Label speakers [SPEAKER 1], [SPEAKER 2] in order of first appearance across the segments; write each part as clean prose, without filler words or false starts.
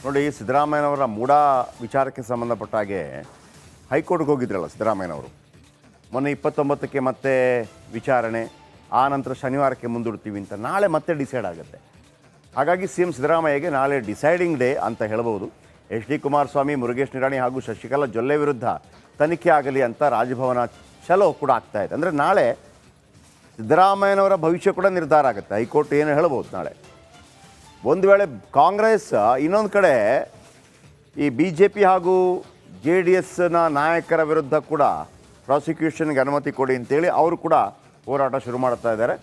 [SPEAKER 1] ನೋಡಿ, ಸಿದ್ದರಾಮಯ್ಯನವರ ಮೂಡ ವಿಚಾರಕ್ಕೆ ಸಂಬಂಧಪಟ್ಟ ಹಾಗೆ ಹೈಕೋರ್ಟ್ಗೆ ಹೋಗಿದ್ರಲ್ಲ ಸಿದ್ದರಾಮಯ್ಯನವರು. ಮೊನ್ನೆ 29ಕ್ಕೆ ಮತ್ತೆ ವಿಚಾರಣೆ, ಆ ನಂತರ ಶನಿವಾರಕ್ಕೆ ಮುಂದೂಡ್ತೀವಿ ಅಂತ. ನಾಳೆ ಮತ್ತೆ ಡಿಸೈಡ್ ಆಗುತ್ತೆ. ಹಾಗಾಗಿ ಸಿ ಎಂ ಸಿದ್ದರಾಮಯ್ಯಗೆ ನಾಳೆ ಡಿಸೈಡಿಂಗ್ ಡೇ ಅಂತ ಹೇಳ್ಬೋದು. ಎಚ್ ಡಿ ಕುಮಾರಸ್ವಾಮಿ, ಮುರುಗೇಶ್ ನಿರಾಣಿ ಹಾಗೂ ಶಶಿಕಲಾ ಜೊಲ್ಲೆ ವಿರುದ್ಧ ತನಿಖೆ ಆಗಲಿ ಅಂತ ರಾಜಭವನ ಚಲೋ ಕೂಡ ಆಗ್ತಾ ಇದೆ. ಅಂದರೆ ನಾಳೆ ಸಿದ್ದರಾಮಯ್ಯನವರ ಭವಿಷ್ಯ ಕೂಡ ನಿರ್ಧಾರ ಆಗುತ್ತೆ. ಹೈಕೋರ್ಟ್ ಏನು ಹೇಳ್ಬೋದು ನಾಳೆ. ಒಂದು ವೇಳೆ ಕಾಂಗ್ರೆಸ್ ಇನ್ನೊಂದು ಕಡೆ ಈ BJP ಹಾಗೂ JDSನ ನಾಯಕರ ವಿರುದ್ಧ ಕೂಡ ಪ್ರಾಸಿಕ್ಯೂಷನ್ಗೆ ಅನುಮತಿ ಕೊಡಿ ಅಂತೇಳಿ ಅವರು ಕೂಡ ಹೋರಾಟ ಶುರು ಮಾಡ್ತಾ ಇದ್ದಾರೆ.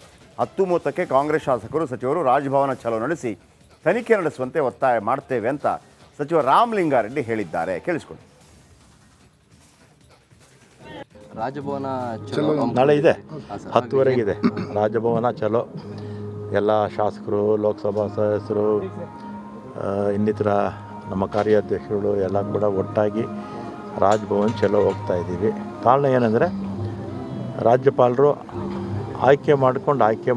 [SPEAKER 1] 10:30ಕ್ಕೆ ಕಾಂಗ್ರೆಸ್ ಶಾಸಕರು, ಸಚಿವರು ರಾಜಭವನ ಚಲೋ ನಡೆಸಿ ತನಿಖೆ ನಡೆಸುವಂತೆ ಒತ್ತಾಯ ಮಾಡ್ತೇವೆ ಅಂತ ಸಚಿವ ರಾಮಲಿಂಗಾರೆಡ್ಡಿ ಹೇಳಿದ್ದಾರೆ. ಕೇಳಿಸ್ಕೊಳ್ಳಿ.
[SPEAKER 2] ರಾಜಭವನ ಚಲೋ
[SPEAKER 3] ನಾಳೆ ಇದೆ, 10:30ಗಿದೆ ರಾಜಭವನ ಚಲೋ. ಎಲ್ಲ ಶಾಸಕರು, ಲೋಕಸಭಾ ಸದಸ್ಯರು, ಇನ್ನಿತರ ನಮ್ಮ ಕಾರ್ಯಾಧ್ಯಕ್ಷರು ಎಲ್ಲ ಕೂಡ ಒಟ್ಟಾಗಿ ರಾಜಭವನ್ ಚಲೋ ಹೋಗ್ತಾ ಇದ್ದೀವಿ. ಕಾರಣ ಏನಂದರೆ ರಾಜ್ಯಪಾಲರು ಆಯ್ಕೆ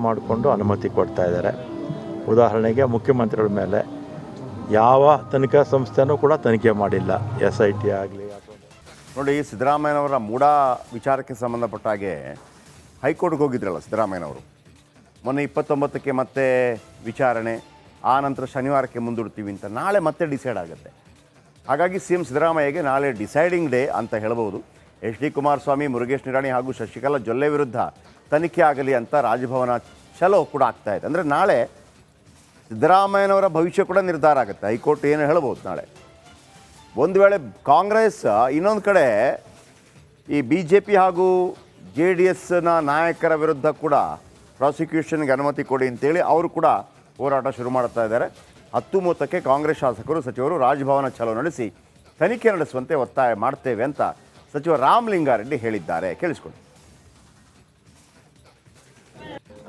[SPEAKER 3] ಮಾಡಿಕೊಂಡು ಅನುಮತಿ ಕೊಡ್ತಾ ಇದ್ದಾರೆ. ಉದಾಹರಣೆಗೆ ಮುಖ್ಯಮಂತ್ರಿಗಳ ಮೇಲೆ ಯಾವ ತನಿಖಾ ಸಂಸ್ಥೆನೂ ಕೂಡ ತನಿಖೆ ಮಾಡಿಲ್ಲ. SIT ಆಗಲಿ.
[SPEAKER 1] ನೋಡಿ, ಸಿದ್ದರಾಮಯ್ಯನವರ ಮೂಡ ವಿಚಾರಕ್ಕೆ ಸಂಬಂಧಪಟ್ಟ ಹಾಗೆ ಹೈಕೋರ್ಟ್ಗೆ ಹೋಗಿದ್ರಲ್ಲ ಸಿದ್ದರಾಮಯ್ಯನವರು. ಮೊನ್ನೆ 29ಕ್ಕೆ ಮತ್ತೆ ವಿಚಾರಣೆ, ಆ ನಂತರ ಶನಿವಾರಕ್ಕೆ ಮುಂದೂಡ್ತೀವಿ ಅಂತ. ನಾಳೆ ಮತ್ತೆ ಡಿಸೈಡ್ ಆಗುತ್ತೆ. ಹಾಗಾಗಿ ಸಿ ಎಂ ಸಿದ್ದರಾಮಯ್ಯಗೆ ನಾಳೆ ಡಿಸೈಡಿಂಗ್ ಡೇ ಅಂತ ಹೇಳ್ಬೋದು. ಎಚ್ ಡಿ ಕುಮಾರಸ್ವಾಮಿ, ಮುರುಗೇಶ್ ನಿರಾಣಿ ಹಾಗೂ ಶಶಿಕಲಾ ಜೊಲ್ಲೆ ವಿರುದ್ಧ ತನಿಖೆ ಆಗಲಿ ಅಂತ ರಾಜಭವನ ಚಲೋ ಕೂಡ ಆಗ್ತಾ ಇದೆ. ಅಂದರೆ ನಾಳೆ ಸಿದ್ದರಾಮಯ್ಯನವರ ಭವಿಷ್ಯ ಕೂಡ ನಿರ್ಧಾರ ಆಗುತ್ತೆ. ಹೈಕೋರ್ಟ್ ಏನು ಹೇಳ್ಬೋದು ನಾಳೆ. ಒಂದು ವೇಳೆ ಕಾಂಗ್ರೆಸ್ ಇನ್ನೊಂದು ಕಡೆ ಈ BJP ಹಾಗೂ JDSನ ನಾಯಕರ ವಿರುದ್ಧ ಕೂಡ ಪ್ರಾಸಿಕ್ಯೂಷನ್ಗೆ ಅನುಮತಿ ಕೊಡಿ ಅಂತೇಳಿ ಅವರು ಕೂಡ ಹೋರಾಟ ಶುರು ಮಾಡ್ತಾ ಇದ್ದಾರೆ. 10:30ಕ್ಕೆ ಕಾಂಗ್ರೆಸ್ ಶಾಸಕರು, ಸಚಿವರು ರಾಜಭವನ ಚಲೋ ನಡೆಸಿ ತನಿಖೆ ನಡೆಸುವಂತೆ ಒತ್ತಾಯ ಮಾಡ್ತೇವೆ ಅಂತ ಸಚಿವ ರಾಮಲಿಂಗಾರೆಡ್ಡಿ ಹೇಳಿದ್ದಾರೆ. ಕೇಳಿಸ್ಕೊಳ್ಳಿ.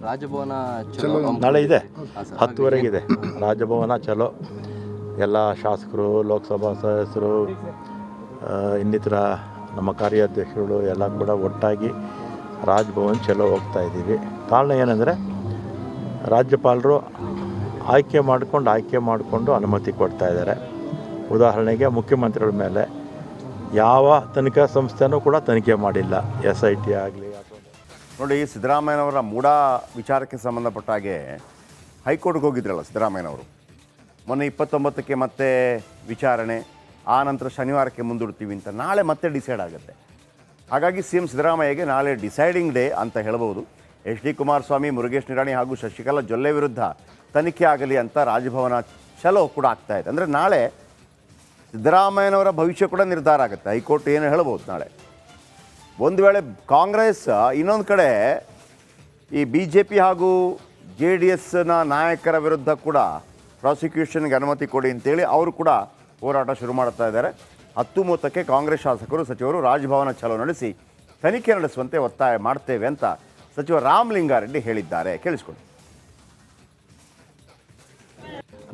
[SPEAKER 2] ರಾಜಭವನ ಚಲೋ
[SPEAKER 3] ನಾಳೆ ಇದೆ, 10:30ಗಿದೆ ರಾಜಭವನ ಚಲೋ. ಎಲ್ಲ ಶಾಸಕರು, ಲೋಕಸಭಾ ಸದಸ್ಯರು, ಇನ್ನಿತರ ನಮ್ಮ ಕಾರ್ಯಾಧ್ಯಕ್ಷರು ಎಲ್ಲ ಕೂಡ ಒಟ್ಟಾಗಿ ರಾಜಭವನ್ ಚಲೋ ಹೋಗ್ತಾ ಇದ್ದೀವಿ. ಕಾರಣ ಏನಂದರೆ ರಾಜ್ಯಪಾಲರು ಆಯ್ಕೆ ಮಾಡಿಕೊಂಡು ಅನುಮತಿ ಕೊಡ್ತಾ ಇದ್ದಾರೆ. ಉದಾಹರಣೆಗೆ ಮುಖ್ಯಮಂತ್ರಿಗಳ ಮೇಲೆ ಯಾವ ತನಿಖಾ ಸಂಸ್ಥೆನೂ ಕೂಡ ತನಿಖೆ ಮಾಡಿಲ್ಲ. SIT ಆಗಲಿ.
[SPEAKER 1] ನೋಡಿ, ಸಿದ್ದರಾಮಯ್ಯನವರ ಮೂಡ ವಿಚಾರಕ್ಕೆ ಸಂಬಂಧಪಟ್ಟ ಹಾಗೆ ಹೈಕೋರ್ಟ್ಗೆ ಹೋಗಿದ್ರಲ್ಲ ಸಿದ್ದರಾಮಯ್ಯನವರು. ಮೊನ್ನೆ 29ಕ್ಕೆ ಮತ್ತೆ ವಿಚಾರಣೆ, ಆ ನಂತರ ಶನಿವಾರಕ್ಕೆ ಮುಂದೂಡ್ತೀವಿ ಅಂತ. ನಾಳೆ ಮತ್ತೆ ಡಿಸೈಡ್ ಆಗುತ್ತೆ. ಹಾಗಾಗಿ ಸಿ ಎಂ ಸಿದ್ದರಾಮಯ್ಯಗೆ ನಾಳೆ ಡಿಸೈಡಿಂಗ್ ಡೇ ಅಂತ ಹೇಳ್ಬೋದು. ಎಚ್ ಡಿ ಕುಮಾರಸ್ವಾಮಿ, ಮುರುಗೇಶ್ ನಿರಾಣಿ ಹಾಗೂ ಶಶಿಕಲಾ ಜೊಲ್ಲೆ ವಿರುದ್ಧ ತನಿಖೆ ಆಗಲಿ ಅಂತ ರಾಜಭವನ ಚಲೋ ಕೂಡ ಆಗ್ತಾ ಇದೆ. ಅಂದರೆ ನಾಳೆ ಸಿದ್ದರಾಮಯ್ಯನವರ ಭವಿಷ್ಯ ಕೂಡ ನಿರ್ಧಾರ ಆಗುತ್ತೆ. ಹೈಕೋರ್ಟ್ ಏನು ಹೇಳ್ಬೋದು ನಾಳೆ. ಒಂದು ವೇಳೆ ಕಾಂಗ್ರೆಸ್ ಇನ್ನೊಂದು ಕಡೆ ಈ BJP ಹಾಗೂ JDSನ ನಾಯಕರ ವಿರುದ್ಧ ಕೂಡ ಪ್ರಾಸಿಕ್ಯೂಷನ್ಗೆ ಅನುಮತಿ ಕೊಡಿ ಅಂತೇಳಿ ಅವರು ಕೂಡ ಹೋರಾಟ ಶುರು ಮಾಡ್ತಾ ಇದ್ದಾರೆ. 10:30ಕ್ಕೆ ಕಾಂಗ್ರೆಸ್ ಶಾಸಕರು, ಸಚಿವರು ರಾಜಭವನ ಚಲೋ ನಡೆಸಿ ತನಿಖೆ ನಡೆಸುವಂತೆ ಒತ್ತಾಯ ಮಾಡ್ತೇವೆ ಅಂತ ಸಚಿವ ರಾಮಲಿಂಗಾರೆಡ್ಡಿ ಹೇಳಿದ್ದಾರೆ. ಕೇಳಿಸ್ಕೊಳ್ಳಿ.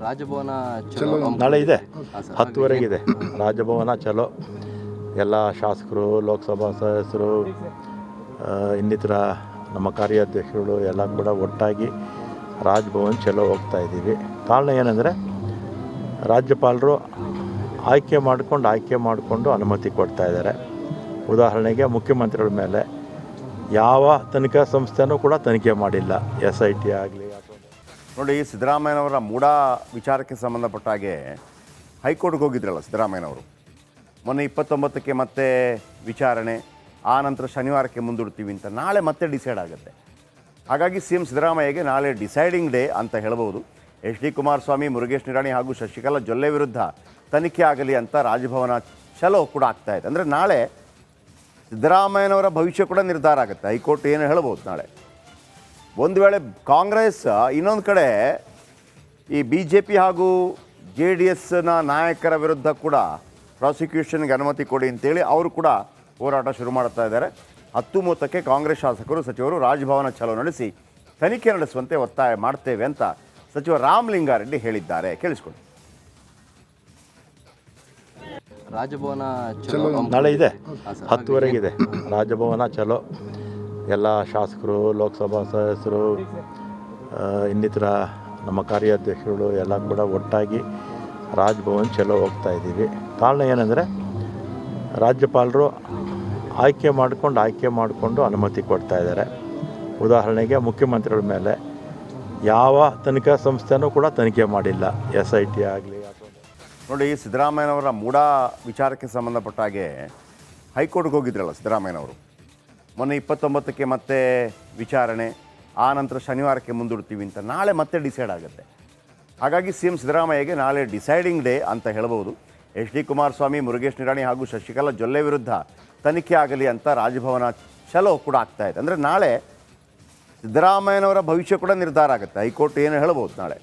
[SPEAKER 2] ರಾಜಭವನ ಚಲೋ
[SPEAKER 3] ನಾಳೆ ಇದೆ, 10:30ಗಿದೆ ರಾಜಭವನ ಚಲೋ. ಎಲ್ಲ ಶಾಸಕರು, ಲೋಕಸಭಾ ಸದಸ್ಯರು, ಇನ್ನಿತರ ನಮ್ಮ ಕಾರ್ಯಾಧ್ಯಕ್ಷರು ಎಲ್ಲ ಕೂಡ ಒಟ್ಟಾಗಿ ರಾಜಭವನ್ ಚಲೋ ಹೋಗ್ತಾ ಇದ್ದೀವಿ. ಕಾರಣ ಏನಂದರೆ ರಾಜ್ಯಪಾಲರು ಆಯ್ಕೆ ಮಾಡಿಕೊಂಡು ಅನುಮತಿ ಕೊಡ್ತಾ ಇದ್ದಾರೆ. ಉದಾಹರಣೆಗೆ ಮುಖ್ಯಮಂತ್ರಿಗಳ ಮೇಲೆ ಯಾವ ತನಿಖಾ ಸಂಸ್ಥೆನೂ ಕೂಡ ತನಿಖೆ ಮಾಡಿಲ್ಲ. SIT ಆಗಲಿ.
[SPEAKER 1] ನೋಡಿ, ಸಿದ್ದರಾಮಯ್ಯನವರ ಮೂಡ ವಿಚಾರಕ್ಕೆ ಸಂಬಂಧಪಟ್ಟ ಹಾಗೆ ಹೈಕೋರ್ಟ್ಗೆ ಹೋಗಿದ್ರಲ್ಲ ಸಿದ್ದರಾಮಯ್ಯನವರು. ಮೊನ್ನೆ 29ಕ್ಕೆ ಮತ್ತೆ ವಿಚಾರಣೆ, ಆ ನಂತರ ಶನಿವಾರಕ್ಕೆ ಮುಂದೂಡ್ತೀವಿ ಅಂತ. ನಾಳೆ ಮತ್ತೆ ಡಿಸೈಡ್ ಆಗುತ್ತೆ. ಹಾಗಾಗಿ ಸಿ ಎಂ ಸಿದ್ದರಾಮಯ್ಯಗೆ ನಾಳೆ ಡಿಸೈಡಿಂಗ್ ಡೇ ಅಂತ ಹೇಳ್ಬೋದು. ಎಚ್ ಡಿ ಕುಮಾರಸ್ವಾಮಿ, ಮುರುಗೇಶ್ ನಿರಾಣಿ ಹಾಗೂ ಶಶಿಕಲಾ ಜೊಲ್ಲೆ ವಿರುದ್ಧ ತನಿಖೆ ಆಗಲಿ ಅಂತ ರಾಜಭವನ ಚಲೋ ಕೂಡ ಆಗ್ತಾ ಇದೆ. ಅಂದರೆ ನಾಳೆ ಸಿದ್ದರಾಮಯ್ಯನವರ ಭವಿಷ್ಯ ಕೂಡ ನಿರ್ಧಾರ ಆಗುತ್ತೆ. ಹೈಕೋರ್ಟ್ ಏನು ಹೇಳ್ಬೋದು ನಾಳೆ. ಒಂದು ವೇಳೆ ಕಾಂಗ್ರೆಸ್ ಇನ್ನೊಂದು ಕಡೆ ಈ BJP ಹಾಗೂ JDSನ ನಾಯಕರ ವಿರುದ್ಧ ಕೂಡ ಪ್ರಾಸಿಕ್ಯೂಷನ್ಗೆ ಅನುಮತಿ ಕೊಡಿ ಅಂತೇಳಿ ಅವರು ಕೂಡ ಹೋರಾಟ ಶುರು ಮಾಡ್ತಾ ಇದ್ದಾರೆ. 10:30ಕ್ಕೆ ಕಾಂಗ್ರೆಸ್ ಶಾಸಕರು, ಸಚಿವರು ರಾಜಭವನ ಚಲೋ ನಡೆಸಿ ತನಿಖೆ ನಡೆಸುವಂತೆ ಒತ್ತಾಯ ಮಾಡ್ತೇವೆ ಅಂತ ಸಚಿವ ರಾಮಲಿಂಗಾರೆಡ್ಡಿ ಹೇಳಿದ್ದಾರೆ. ಕೇಳಿಸ್ಕೊಳ್ಳಿ.
[SPEAKER 2] ರಾಜಭವನ ಚಲೋ
[SPEAKER 3] ನಾಳೆ ಇದೆ, 10:30ಗಿದೆ ರಾಜಭವನ ಚಲೋ. ಎಲ್ಲ ಶಾಸಕರು, ಲೋಕಸಭಾ ಸದಸ್ಯರು, ಇನ್ನಿತರ ನಮ್ಮ ಕಾರ್ಯಾಧ್ಯಕ್ಷರು ಎಲ್ಲ ಕೂಡ ಒಟ್ಟಾಗಿ ರಾಜ್ಭವನ್ ಚಲೋ ಹೋಗ್ತಾ ಇದ್ದೀವಿ. ಕಾರಣ ಏನಂದರೆ ರಾಜ್ಯಪಾಲರು ಆಯ್ಕೆ ಮಾಡಿಕೊಂಡು ಅನುಮತಿ ಕೊಡ್ತಾ ಇದ್ದಾರೆ. ಉದಾಹರಣೆಗೆ ಮುಖ್ಯಮಂತ್ರಿಗಳ ಮೇಲೆ ಯಾವ ತನಿಖಾ ಸಂಸ್ಥೆನೂ ಕೂಡ ತನಿಖೆ ಮಾಡಿಲ್ಲ. SIT ಆಗಲಿ
[SPEAKER 1] ನೋಡಿ, ಸಿದ್ದರಾಮಯ್ಯನವರ ಮೂಡ ವಿಚಾರಕ್ಕೆ ಸಂಬಂಧಪಟ್ಟ ಹಾಗೆ ಹೈಕೋರ್ಟ್ಗೆ ಹೋಗಿದ್ರಲ್ಲ ಸಿದ್ದರಾಮಯ್ಯನವರು. ಮೊನ್ನೆ 29ಕ್ಕೆ ಮತ್ತೆ ವಿಚಾರಣೆ, ಆ ನಂತರ ಶನಿವಾರಕ್ಕೆ ಮುಂದೂಡ್ತೀವಿ ಅಂತ. ನಾಳೆ ಮತ್ತೆ ಡಿಸೈಡ್ ಆಗುತ್ತೆ. ಹಾಗಾಗಿ CM ಸಿದ್ದರಾಮಯ್ಯಗೆ ನಾಳೆ ಡಿಸೈಡಿಂಗ್ ಡೇ ಅಂತ ಹೇಳ್ಬೋದು. HD ಕುಮಾರಸ್ವಾಮಿ, ಮುರುಗೇಶ್ ನಿರಾಣಿ ಹಾಗೂ ಶಶಿಕಲಾ ಜೊಲ್ಲೆ ವಿರುದ್ಧ ತನಿಖೆ ಆಗಲಿ ಅಂತ ರಾಜಭವನ ಚಲೋ ಕೂಡ ಆಗ್ತಾ ಇದೆ. ಅಂದರೆ ನಾಳೆ ಸಿದ್ದರಾಮಯ್ಯನವರ ಭವಿಷ್ಯ ಕೂಡ ನಿರ್ಧಾರ ಆಗುತ್ತೆ. ಹೈಕೋರ್ಟ್ ಏನು ಹೇಳ್ಬೋದು ನಾಳೆ.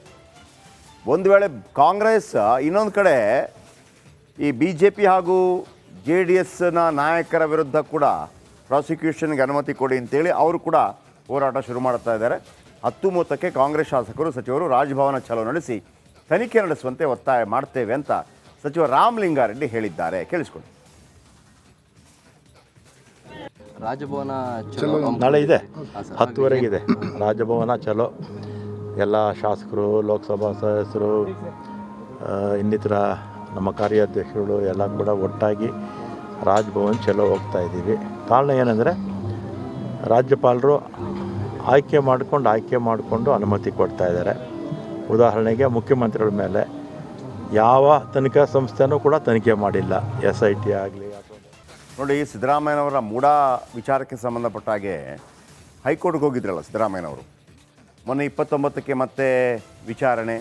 [SPEAKER 1] ಒಂದು ವೇಳೆ ಕಾಂಗ್ರೆಸ್ ಇನ್ನೊಂದು ಕಡೆ ಈ BJP ಹಾಗೂ JDSನ ನಾಯಕರ ವಿರುದ್ಧ ಕೂಡ ಪ್ರಾಸಿಕ್ಯೂಷನ್ಗೆ ಅನುಮತಿ ಕೊಡಿ ಅಂತೇಳಿ ಅವರು ಕೂಡ ಹೋರಾಟ ಶುರು ಮಾಡ್ತಾ ಇದ್ದಾರೆ. 10:30ಕ್ಕೆ ಕಾಂಗ್ರೆಸ್ ಶಾಸಕರು, ಸಚಿವರು ರಾಜಭವನ ಚಲೋ ನಡೆಸಿ ತನಿಖೆ ನಡೆಸುವಂತೆ ಒತ್ತಾಯ ಮಾಡ್ತೇವೆ ಅಂತ ಸಚಿವ ರಾಮಲಿಂಗಾರೆಡ್ಡಿ ಹೇಳಿದ್ದಾರೆ. ಕೇಳಿಸ್ಕೊಂಡು.
[SPEAKER 2] ರಾಜಭವನ ಚಲೋ
[SPEAKER 3] ನಾಳೆ ಇದೆ, 10:30ಗಿದೆ ರಾಜಭವನ ಚಲೋ. ಎಲ್ಲ ಶಾಸಕರು, ಲೋಕಸಭಾ ಸದಸ್ಯರು, ಇನ್ನಿತರ ನಮ್ಮ ಕಾರ್ಯಾಧ್ಯಕ್ಷರು ಎಲ್ಲ ಕೂಡ ಒಟ್ಟಾಗಿ ರಾಜ್ಭವನ್ ಚಲೋ ಹೋಗ್ತಾ ಇದ್ದೀವಿ. ಕಾರಣ ಏನಂದರೆ ರಾಜ್ಯಪಾಲರು ಆಯ್ಕೆ ಮಾಡಿಕೊಂಡು ಅನುಮತಿ ಕೊಡ್ತಾ ಇದ್ದಾರೆ. ಉದಾಹರಣೆಗೆ ಮುಖ್ಯಮಂತ್ರಿಗಳ ಮೇಲೆ ಯಾವ ತನಿಖಾ ಸಂಸ್ಥೆನೂ ಕೂಡ ತನಿಖೆ ಮಾಡಿಲ್ಲ. SIT ಆಗಲಿ
[SPEAKER 1] ನೋಡಿ, ಸಿದ್ದರಾಮಯ್ಯನವರ ಮೂಡ ವಿಚಾರಕ್ಕೆ ಸಂಬಂಧಪಟ್ಟ ಹಾಗೆ ಹೈಕೋರ್ಟ್ಗೆ ಹೋಗಿದ್ರಲ್ಲ ಸಿದ್ದರಾಮಯ್ಯನವರು. ಮೊನ್ನೆ 29ಕ್ಕೆ ಮತ್ತೆ ವಿಚಾರಣೆ,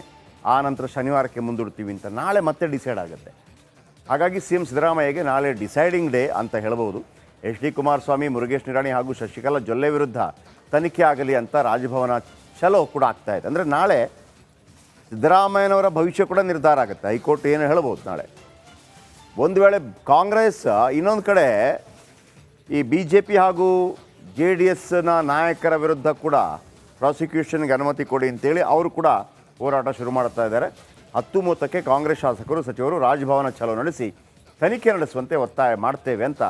[SPEAKER 1] ಆ ನಂತರ ಶನಿವಾರಕ್ಕೆ ಮುಂದೂಡ್ತೀವಿ ಅಂತ. ನಾಳೆ ಮತ್ತೆ ಡಿಸೈಡ್ ಆಗುತ್ತೆ. ಹಾಗಾಗಿ CM ಸಿದ್ದರಾಮಯ್ಯಗೆ ನಾಳೆ ಡಿಸೈಡಿಂಗ್ ಡೇ ಅಂತ ಹೇಳ್ಬೋದು. HD ಕುಮಾರಸ್ವಾಮಿ, ಮುರುಗೇಶ್ ನಿರಾಣಿ ಹಾಗೂ ಶಶಿಕಲಾ ಜೊಲ್ಲೆ ವಿರುದ್ಧ ತನಿಖೆ ಆಗಲಿ ಅಂತ ರಾಜಭವನ ಚಲೋ ಕೂಡ ಆಗ್ತಾ ಇದೆ. ಅಂದರೆ ನಾಳೆ ಸಿದ್ದರಾಮಯ್ಯನವರ ಭವಿಷ್ಯ ಕೂಡ ನಿರ್ಧಾರ ಆಗುತ್ತೆ. ಹೈಕೋರ್ಟ್ ಏನು ಹೇಳ್ಬೋದು ನಾಳೆ. ಒಂದು ವೇಳೆ ಕಾಂಗ್ರೆಸ್ ಇನ್ನೊಂದು ಕಡೆ ಈ BJP ಹಾಗೂ JDSನ ನಾಯಕರ ವಿರುದ್ಧ ಕೂಡ ಪ್ರಾಸಿಕ್ಯೂಷನ್ಗೆ ಅನುಮತಿ ಕೊಡಿ ಅಂತೇಳಿ ಅವರು ಕೂಡ ಹೋರಾಟ ಶುರು ಮಾಡ್ತಾ ಇದ್ದಾರೆ. 10:30ಕ್ಕೆ ಕಾಂಗ್ರೆಸ್ ಶಾಸಕರು, ಸಚಿವರು ರಾಜಭವನ ಚಲೋ ನಡೆಸಿ ತನಿಖೆ ನಡೆಸುವಂತೆ ಒತ್ತಾಯ ಮಾಡ್ತೇವೆ ಅಂತ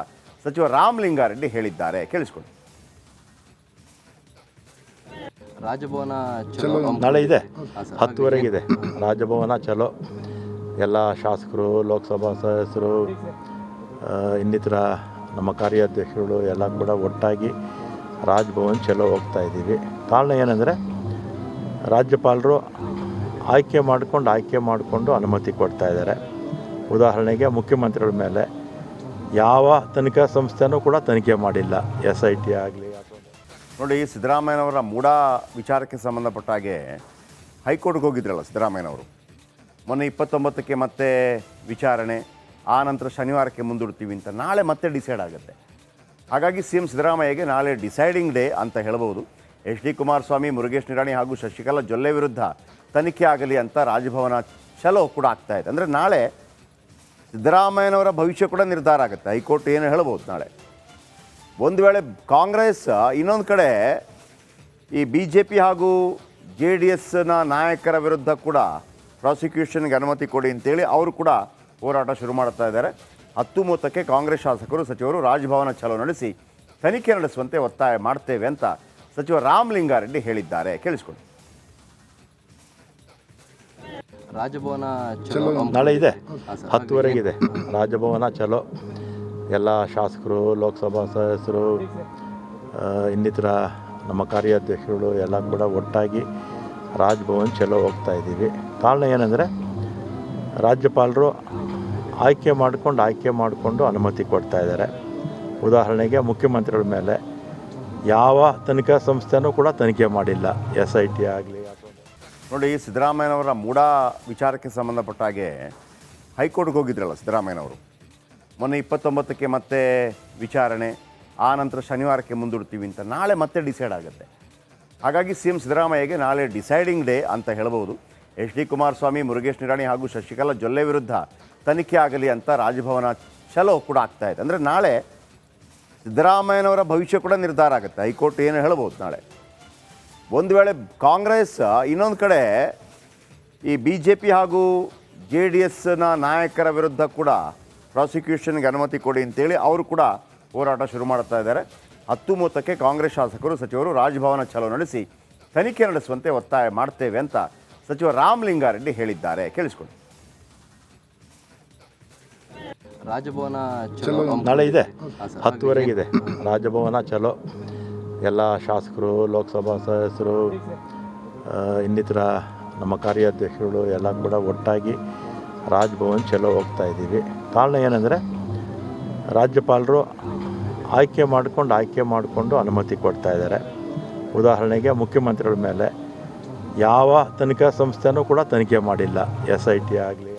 [SPEAKER 1] ಸಚಿವ ರಾಮಲಿಂಗಾರೆಡ್ಡಿ ಹೇಳಿದ್ದಾರೆ. ಕೇಳಿಸ್ಕೊಂಡು.
[SPEAKER 2] ರಾಜಭವನ ಚಲೋ
[SPEAKER 3] ನಾಳೆ ಇದೆ, 10:30ಗಿದೆ ರಾಜಭವನ ಚಲೋ. ಎಲ್ಲ ಶಾಸಕರು, ಲೋಕಸಭಾ ಸದಸ್ಯರು, ಇನ್ನಿತರ ನಮ್ಮ ಕಾರ್ಯಾಧ್ಯಕ್ಷರು ಎಲ್ಲ ಕೂಡ ಒಟ್ಟಾಗಿ ರಾಜ್ಭವನ್ ಚಲೋ ಹೋಗ್ತಾ ಇದ್ದೀವಿ. ಕಾರಣ ಏನಂದರೆ ರಾಜ್ಯಪಾಲರು ಆಯ್ಕೆ ಮಾಡಿಕೊಂಡು ಅನುಮತಿ ಕೊಡ್ತಾ ಇದ್ದಾರೆ. ಉದಾಹರಣೆಗೆ ಮುಖ್ಯಮಂತ್ರಿಗಳ ಮೇಲೆ ಯಾವ ತನಿಖಾ ಸಂಸ್ಥೆನೂ ಕೂಡ ತನಿಖೆ ಮಾಡಿಲ್ಲ. SIT ಆಗಲಿ
[SPEAKER 1] ನೋಡಿ, ಸಿದ್ದರಾಮಯ್ಯನವರ ಮೂಡ ವಿಚಾರಕ್ಕೆ ಸಂಬಂಧಪಟ್ಟ ಹಾಗೆ ಹೈಕೋರ್ಟ್ಗೆ ಹೋಗಿದ್ರಲ್ಲ ಸಿದ್ದರಾಮಯ್ಯನವರು. ಮೊನ್ನೆ 29ಕ್ಕೆ ಮತ್ತೆ ವಿಚಾರಣೆ, ಆ ನಂತರ ಶನಿವಾರಕ್ಕೆ ಮುಂದೂಡ್ತೀವಿ ಅಂತ. ನಾಳೆ ಮತ್ತೆ ಡಿಸೈಡ್ ಆಗುತ್ತೆ. ಹಾಗಾಗಿ CM ಸಿದ್ದರಾಮಯ್ಯಗೆ ನಾಳೆ ಡಿಸೈಡಿಂಗ್ ಡೇ ಅಂತ ಹೇಳ್ಬೋದು. HD ಕುಮಾರಸ್ವಾಮಿ, ಮುರುಗೇಶ್ ನಿರಾಣಿ ಹಾಗೂ ಶಶಿಕಲಾ ಜೊಲ್ಲೆ ವಿರುದ್ಧ ತನಿಖೆ ಆಗಲಿ ಅಂತ ರಾಜಭವನ ಚಲೋ ಕೂಡ ಆಗ್ತಾ ಇದೆ. ಅಂದರೆ ನಾಳೆ ಸಿದ್ದರಾಮಯ್ಯನವರ ಭವಿಷ್ಯ ಕೂಡ ನಿರ್ಧಾರ ಆಗುತ್ತೆ. ಹೈಕೋರ್ಟ್ ಏನು ಹೇಳ್ಬೋದು ನಾಳೆ. ಒಂದು ವೇಳೆ ಕಾಂಗ್ರೆಸ್ ಇನ್ನೊಂದು ಕಡೆ ಈ BJP ಹಾಗೂ JDSನ ನಾಯಕರ ವಿರುದ್ಧ ಕೂಡ ಪ್ರಾಸಿಕ್ಯೂಷನ್ಗೆ ಅನುಮತಿ ಕೊಡಿ ಅಂತೇಳಿ ಅವರು ಕೂಡ ಹೋರಾಟ ಶುರು ಮಾಡ್ತಾ ಇದ್ದಾರೆ. 10:30ಕ್ಕೆ ಕಾಂಗ್ರೆಸ್ ಶಾಸಕರು, ಸಚಿವರು ರಾಜಭವನ ಚಲೋ ನಡೆಸಿ ತನಿಖೆ ನಡೆಸುವಂತೆ ಒತ್ತಾಯ ಮಾಡ್ತೇವೆ ಅಂತ ಸಚಿವ ರಾಮಲಿಂಗಾರೆಡ್ಡಿ ಹೇಳಿದ್ದಾರೆ. ಕೇಳಿಸ್ಕೊಂಡು.
[SPEAKER 2] ರಾಜಭವನ ಚಲೋ
[SPEAKER 3] ನಾಳೆ ಇದೆ, 10:30ಗಿದೆ ರಾಜಭವನ ಚಲೋ. ಎಲ್ಲ ಶಾಸಕರು, ಲೋಕಸಭಾ ಸದಸ್ಯರು, ಇನ್ನಿತರ ನಮ್ಮ ಕಾರ್ಯಾಧ್ಯಕ್ಷರು ಎಲ್ಲ ಕೂಡ ಒಟ್ಟಾಗಿ ರಾಜ್ಭವನ್ ಚಲೋ ಹೋಗ್ತಾ ಇದ್ದೀವಿ. ಕಾರಣ ಏನಂದರೆ ರಾಜ್ಯಪಾಲರು ಆಯ್ಕೆ ಮಾಡಿಕೊಂಡು
[SPEAKER 2] ರಾಜಭವನ ಚಲೋ
[SPEAKER 3] ನಾಳೆ ಇದೆ, 10:30ಗಿದೆ ರಾಜಭವನ ಚಲೋ. ಎಲ್ಲ ಶಾಸಕರು, ಲೋಕಸಭಾ ಸದಸ್ಯರು, ಇನ್ನಿತರ ನಮ್ಮ ಕಾರ್ಯಾಧ್ಯಕ್ಷರು ಎಲ್ಲ ಕೂಡ ಒಟ್ಟಾಗಿ ರಾಜ್ಭವನ್ ಚಲೋ ಹೋಗ್ತಾ ಇದ್ದೀವಿ. ಕಾರಣ ಏನಂದರೆ ರಾಜ್ಯಪಾಲರು ಆಯ್ಕೆ ಮಾಡಿಕೊಂಡು ಅನುಮತಿ ಕೊಡ್ತಾ ಇದ್ದಾರೆ. ಉದಾಹರಣೆಗೆ ಮುಖ್ಯಮಂತ್ರಿಗಳ ಮೇಲೆ ಯಾವ ತನಿಖಾ ಸಂಸ್ಥೆನೂ ಕೂಡ ತನಿಖೆ ಮಾಡಿಲ್ಲ. SIT ಆಗಲಿ
[SPEAKER 1] ನೋಡಿ, ಸಿದ್ದರಾಮಯ್ಯನವರ ಮೂಡ ವಿಚಾರಕ್ಕೆ ಸಂಬಂಧಪಟ್ಟ ಹಾಗೆ ಹೈಕೋರ್ಟ್ಗೆ ಹೋಗಿದ್ರಲ್ಲ ಸಿದ್ದರಾಮಯ್ಯನವರು. ಮೊನ್ನೆ 29ಕ್ಕೆ ಮತ್ತೆ ವಿಚಾರಣೆ, ಆ ನಂತರ ಶನಿವಾರಕ್ಕೆ ಮುಂದೂಡ್ತೀವಿ ಅಂತ. ನಾಳೆ ಮತ್ತೆ ಡಿಸೈಡ್ ಆಗುತ್ತೆ. ಹಾಗಾಗಿ CM ಸಿದ್ದರಾಮಯ್ಯಗೆ ನಾಳೆ ಡಿಸೈಡಿಂಗ್ ಡೇ ಅಂತ ಹೇಳ್ಬೋದು. HD ಕುಮಾರಸ್ವಾಮಿ, ಮುರುಗೇಶ್ ನಿರಾಣಿ ಹಾಗೂ ಶಶಿಕಲಾ ಜೊಲ್ಲೆ ವಿರುದ್ಧ ತನಿಖೆ ಆಗಲಿ ಅಂತ ರಾಜಭವನ ಚಲೋ ಕೂಡ ಆಗ್ತಾ ಇದೆ. ಅಂದರೆ ನಾಳೆ ಸಿದ್ದರಾಮಯ್ಯನವರ ಭವಿಷ್ಯ ಕೂಡ ನಿರ್ಧಾರ ಆಗುತ್ತೆ. ಹೈಕೋರ್ಟ್ ಏನು ಹೇಳ್ಬೋದು ನಾಳೆ. ಒಂದು ವೇಳೆ ಕಾಂಗ್ರೆಸ್ ಇನ್ನೊಂದು ಕಡೆ ಈ BJP ಹಾಗೂ JDSನ ನಾಯಕರ ವಿರುದ್ಧ ಕೂಡ ಪ್ರಾಸಿಕ್ಯೂಷನ್ಗೆ ಅನುಮತಿ ಕೊಡಿ ಅಂತೇಳಿ ಅವರು ಕೂಡ ಹೋರಾಟ ಶುರು ಮಾಡ್ತಾ ಇದ್ದಾರೆ. 10:30ಕ್ಕೆ ಕಾಂಗ್ರೆಸ್ ಶಾಸಕರು, ಸಚಿವರು ರಾಜಭವನ ಚಲೋ ನಡೆಸಿ ತನಿಖೆ ನಡೆಸುವಂತೆ ಒತ್ತಾಯ ಮಾಡ್ತೇವೆ ಅಂತ ಸಚಿವ ರಾಮಲಿಂಗಾರೆಡ್ಡಿ ಹೇಳಿದ್ದಾರೆ. ಕೇಳಿಸ್ಕೊಂಡು.
[SPEAKER 2] ರಾಜಭವನ ಚಲೋ
[SPEAKER 3] ನಾಳೆ ಇದೆ,
[SPEAKER 2] ಹಾಂ ಸರ್
[SPEAKER 3] 10ವರೆಗಿದೆ ರಾಜಭವನ ಚಲೋ. ಎಲ್ಲ ಶಾಸಕರು, ಲೋಕಸಭಾ ಸದಸ್ಯರು, ಇನ್ನಿತರ ನಮ್ಮ ಕಾರ್ಯಾಧ್ಯಕ್ಷಗಳು ಎಲ್ಲ ಕೂಡ ಒಟ್ಟಾಗಿ ರಾಜಭವನ ಚಲೋ ಹೋಗ್ತಾ ಇದ್ದೀವಿ. ಕಾರಣ ಏನಂದರೆ ರಾಜ್ಯಪಾಲರು ಆಯ್ಕೆ ಮಾಡಿಕೊಂಡು ಅನುಮತಿ ಕೊಡ್ತಾ ಇದ್ದಾರೆ. ಉದಾಹರಣೆಗೆ ಮುಖ್ಯಮಂತ್ರಿಗಳ ಮೇಲೆ ಯಾವ ತನಿಖಾ ಸಂಸ್ಥೆನೂ ಕೂಡ ತನಿಖೆ ಮಾಡಿಲ್ಲ. SIT ಆಗಲಿ